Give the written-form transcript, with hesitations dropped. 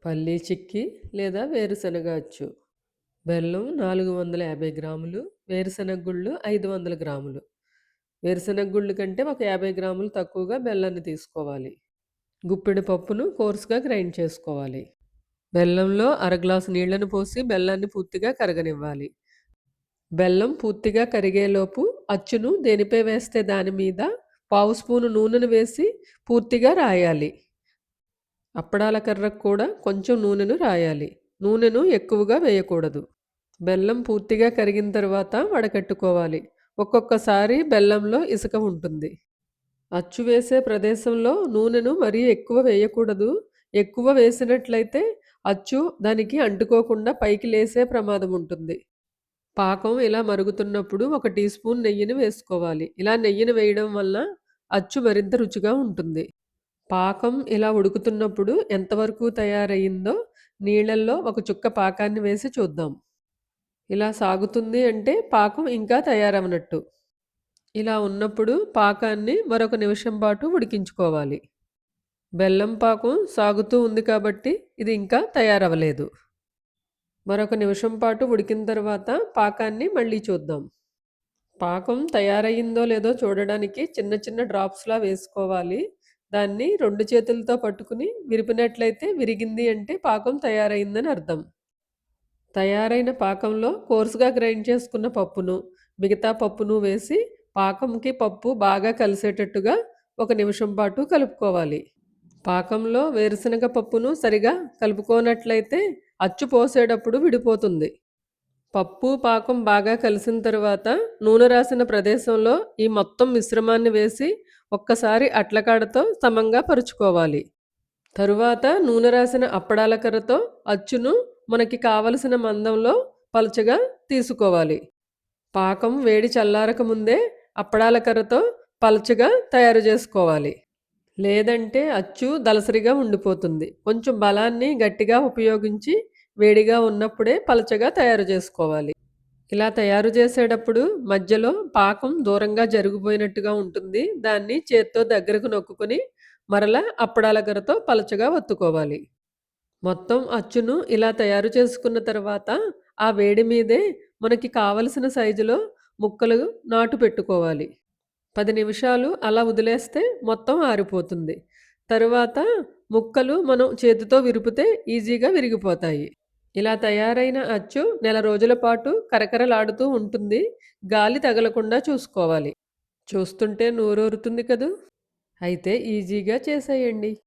పల్లీ చిక్కీ లేదా వేరుశనగ అచ్చు. బెల్లం 450 గ్రాములు, వేరుశనగ గుళ్ళు 500 గ్రాములు. వేరుశనగ గుళ్ళు కంటే ఒక 50 గ్రాములు తక్కువగా బెల్లాన్ని తీసుకోవాలి. గుప్పెడు పప్పును కోర్స్‌గా గ్రైండ్ చేసుకోవాలి. బెల్లంలో అర గ్లాసు నీళ్లను పోసి బెల్లాన్ని పూర్తిగా కరగనివ్వాలి. బెల్లం పూర్తిగా కరిగేలోపు అచ్చును దేనిపై వేస్తే దాని మీద పావు స్పూను నూనెను వేసి పూర్తిగా రాయాలి. అప్పడాల కర్రకు కూడా కొంచెం నూనెను రాయాలి. నూనెను ఎక్కువగా వేయకూడదు. బెల్లం పూర్తిగా కరిగిన తర్వాత వడకట్టుకోవాలి. ఒక్కొక్కసారి బెల్లంలో ఇసుక ఉంటుంది. అచ్చు వేసే ప్రదేశంలో నూనెను మరీ ఎక్కువ వేయకూడదు. ఎక్కువ వేసినట్లయితే అచ్చు దానికి అంటుకోకుండా పైకి లేసే ప్రమాదం ఉంటుంది. పాకం ఇలా మరుగుతున్నప్పుడు 1 టీ స్పూన్ నెయ్యిని వేసుకోవాలి. ఇలా నెయ్యిని వేయడం వల్ల అచ్చు మరింత రుచిగా ఉంటుంది. పాకం ఇలా ఉడుకుతున్నప్పుడు ఎంతవరకు తయారయ్యిందో నీళ్ళల్లో ఒక చుక్క పాకాన్ని వేసి చూద్దాం. ఇలా సాగుతుంది అంటే పాకం ఇంకా తయారవనట్టు. ఇలా ఉన్నప్పుడు పాకాన్ని మరొక నిమిషం పాటు ఉడికించుకోవాలి. బెల్లం పాకం సాగుతూ ఉంది కాబట్టి ఇది ఇంకా తయారవలేదు. మరొక నిమిషం పాటు ఉడికిన తర్వాత పాకాన్ని మళ్ళీ చూద్దాం. పాకం తయారయ్యిందో లేదో చూడడానికి చిన్న చిన్న డ్రాప్స్‌లా వేసుకోవాలి. దాన్ని 2 చేతులతో పట్టుకుని విరిపినట్లయితే విరిగింది అంటే పాకం తయారయిందని అర్థం. తయారైన పాకంలో కోర్స్‌గా గ్రైండ్ చేసుకున్న పప్పును, మిగతా పప్పును వేసి పాకంకి పప్పు బాగా కలిసేటట్టుగా 1 నిమిషం పాటు కలుపుకోవాలి. పాకంలో వేరుశనగ పప్పును సరిగా కలుపుకోనట్లయితే అచ్చు పోసేటప్పుడు విడిపోతుంది. పప్పు, పాకం బాగా కలిసిన తరువాత నూనె రాసిన ప్రదేశంలో ఈ మొత్తం మిశ్రమాన్ని వేసి ఒక్కసారి అట్లకాడతో సమంగా పరుచుకోవాలి. తరువాత నూనె రాసిన అప్పడాల కర్రతో అచ్చును మనకి కావలసిన మందంలో పలచగా తీసుకోవాలి. పాకం వేడి చల్లారక ముందే అప్పడాల కర్రతో పలచగా తయారు చేసుకోవాలి. లేదంటే అచ్చు దలసరిగా ఉండిపోతుంది. కొంచెం బలాన్ని గట్టిగా ఉపయోగించి వేడిగా ఉన్నప్పుడే పలచగా తయారు చేసుకోవాలి. ఇలా తయారు చేసేటప్పుడు మధ్యలో పాకం దూరంగా జరిగిపోయినట్టుగా ఉంటుంది. దాన్ని చేత్తో దగ్గరకు నొక్కుకొని మరలా అప్పడాల గరతో పలచగా ఒత్తుకోవాలి. మొత్తం అచ్చును ఇలా తయారు చేసుకున్న తర్వాత ఆ వేడి మీదే మనకి కావలసిన సైజులో ముక్కలు నాటు పెట్టుకోవాలి. 10 నిమిషాలు అలా వదిలేస్తే మొత్తం ఆరిపోతుంది. తరువాత ముక్కలు మనం చేతితో విరిపితే ఈజీగా విరిగిపోతాయి. ఇలా తయారైన అచ్చు నెల రోజుల పాటు కరకరలాడుతూ ఉంటుంది. గాలి తగలకుండా చూసుకోవాలి. చూస్తుంటే నోరూరుతుంది కదూ! అయితే ఈజీగా చేసేయండి.